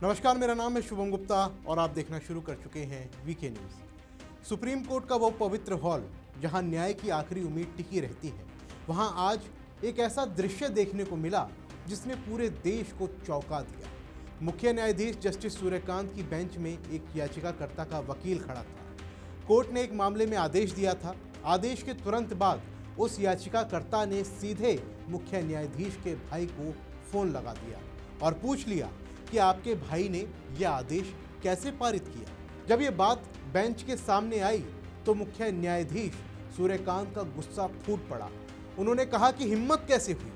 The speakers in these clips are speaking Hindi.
नमस्कार, मेरा नाम है शुभम गुप्ता और आप देखना शुरू कर चुके हैं वीके न्यूज़। सुप्रीम कोर्ट का वो पवित्र हॉल जहां न्याय की आखिरी उम्मीद टिकी रहती है, वहां आज एक ऐसा दृश्य देखने को मिला जिसने पूरे देश को चौंका दिया। मुख्य न्यायाधीश जस्टिस सूर्यकांत की बेंच में एक याचिकाकर्ता का वकील खड़ा था। कोर्ट ने एक मामले में आदेश दिया था। आदेश के तुरंत बाद उस याचिकाकर्ता ने सीधे मुख्य न्यायाधीश के भाई को फोन लगा दिया और पूछ लिया कि आपके भाई ने यह आदेश कैसे पारित किया। जब यह बात बेंच के सामने आई तो मुख्य न्यायाधीश सूर्यकांत का गुस्सा फूट पड़ा। उन्होंने कहा कि हिम्मत कैसे हुई।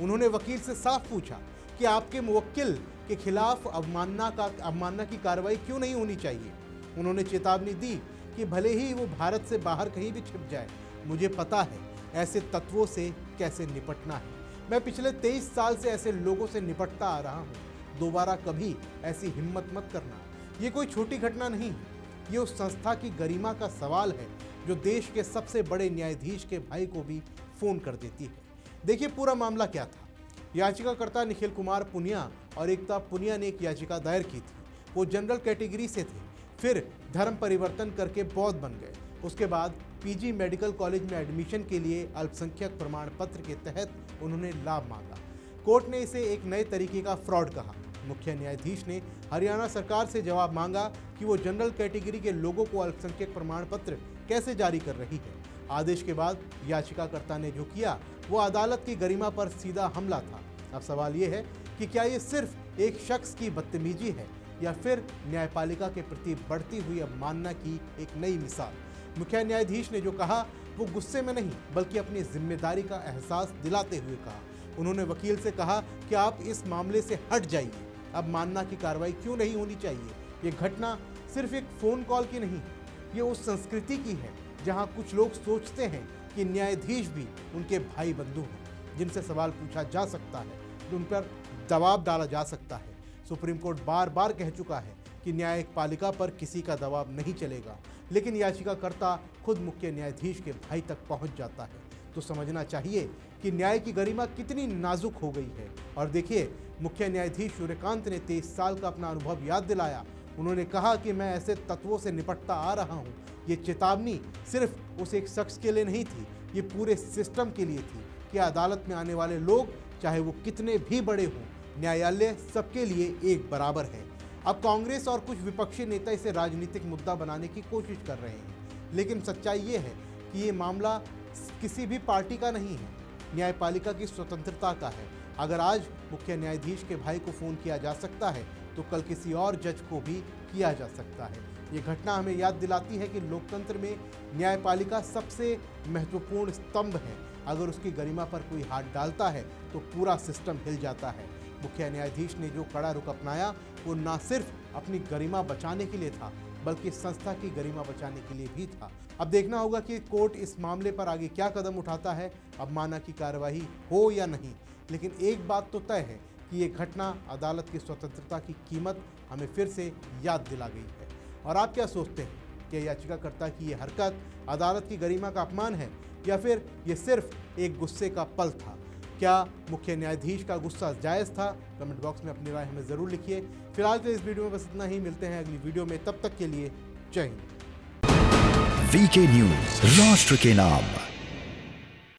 उन्होंने वकील से साफ पूछा कि आपके मुवक्किल के खिलाफ अवमानना की कार्रवाई क्यों नहीं होनी चाहिए। उन्होंने चेतावनी दी कि भले ही वो भारत से बाहर कहीं भी छिप जाए, मुझे पता है ऐसे तत्वों से कैसे निपटना है। मैं पिछले 23 साल से ऐसे लोगों से निपटता आ रहा हूँ। दोबारा कभी ऐसी हिम्मत मत करना। ये कोई छोटी घटना नहीं है, ये उस संस्था की गरिमा का सवाल है जो देश के सबसे बड़े न्यायाधीश के भाई को भी फोन कर देती है। देखिए पूरा मामला क्या था। याचिकाकर्ता निखिल कुमार पुनिया और एकता पुनिया ने एक याचिका दायर की थी। वो जनरल कैटेगरी से थे, फिर धर्म परिवर्तन करके बौद्ध बन गए। उसके बाद पीजी मेडिकल कॉलेज में एडमिशन के लिए अल्पसंख्यक प्रमाण पत्र के तहत उन्होंने लाभ मांगा। कोर्ट ने इसे एक नए तरीके का फ्रॉड कहा। मुख्य न्यायाधीश ने हरियाणा सरकार से जवाब मांगा कि वो जनरल कैटेगरी के लोगों को अल्पसंख्यक प्रमाण पत्र कैसे जारी कर रही है। आदेश के बाद याचिकाकर्ता ने जो किया वो अदालत की गरिमा पर सीधा हमला था। अब सवाल ये है कि क्या ये सिर्फ एक शख्स की बदतमीजी है या फिर न्यायपालिका के प्रति बढ़ती हुई अवमानना की एक नई मिसाल। मुख्य न्यायाधीश ने जो कहा वो गुस्से में नहीं बल्कि अपनी जिम्मेदारी का एहसास दिलाते हुए कहा। उन्होंने वकील से कहा कि आप इस मामले से हट जाइए, अब मानना की कार्रवाई क्यों नहीं होनी चाहिए। ये घटना सिर्फ एक फ़ोन कॉल की नहीं, ये उस संस्कृति की है जहां कुछ लोग सोचते हैं कि न्यायाधीश भी उनके भाई बंधु हैं, जिनसे सवाल पूछा जा सकता है, उन पर दबाव डाला जा सकता है। सुप्रीम कोर्ट बार बार कह चुका है कि न्यायपालिका पर किसी का दबाव नहीं चलेगा, लेकिन याचिकाकर्ता खुद मुख्य न्यायाधीश के भाई तक पहुंच जाता है तो समझना चाहिए कि न्याय की गरिमा कितनी नाजुक हो गई है। और देखिए, मुख्य न्यायाधीश सूर्यकांत ने 23 साल का अपना अनुभव याद दिलाया। उन्होंने कहा कि मैं ऐसे तत्वों से निपटता आ रहा हूं। ये चेतावनी सिर्फ उस एक शख्स के लिए नहीं थी, ये पूरे सिस्टम के लिए थी कि अदालत में आने वाले लोग चाहे वो कितने भी बड़े हों, न्यायालय सबके लिए एक बराबर है। अब कांग्रेस और कुछ विपक्षी नेता इसे राजनीतिक मुद्दा बनाने की कोशिश कर रहे हैं, लेकिन सच्चाई ये है कि ये मामला किसी भी पार्टी का नहीं है, न्यायपालिका की स्वतंत्रता का है। अगर आज मुख्य न्यायाधीश के भाई को फ़ोन किया जा सकता है तो कल किसी और जज को भी किया जा सकता है। ये घटना हमें याद दिलाती है कि लोकतंत्र में न्यायपालिका सबसे महत्वपूर्ण स्तंभ है। अगर उसकी गरिमा पर कोई हाथ डालता है तो पूरा सिस्टम हिल जाता है। मुख्य न्यायाधीश ने जो कड़ा रुख अपनाया वो न सिर्फ अपनी गरिमा बचाने के लिए था बल्कि संस्था की गरिमा बचाने के लिए भी था। अब देखना होगा कि कोर्ट इस मामले पर आगे क्या कदम उठाता है, अवमानना की कार्रवाई हो या नहीं। लेकिन एक बात तो तय है कि ये घटना अदालत की स्वतंत्रता की कीमत हमें फिर से याद दिला गई है। और आप क्या सोचते हैं कि याचिकाकर्ता की ये हरकत अदालत की गरिमा का अपमान है या फिर ये सिर्फ एक गुस्से का पल था? क्या मुख्य न्यायाधीश का गुस्सा जायज़ था? कमेंट बॉक्स में अपनी राय हमें ज़रूर लिखिए। फिलहाल के इस वीडियो में बस इतना ही। मिलते हैं अगली वीडियो में, तब तक के लिए जय हिंद। वीके न्यूज़, राष्ट्र के नाम।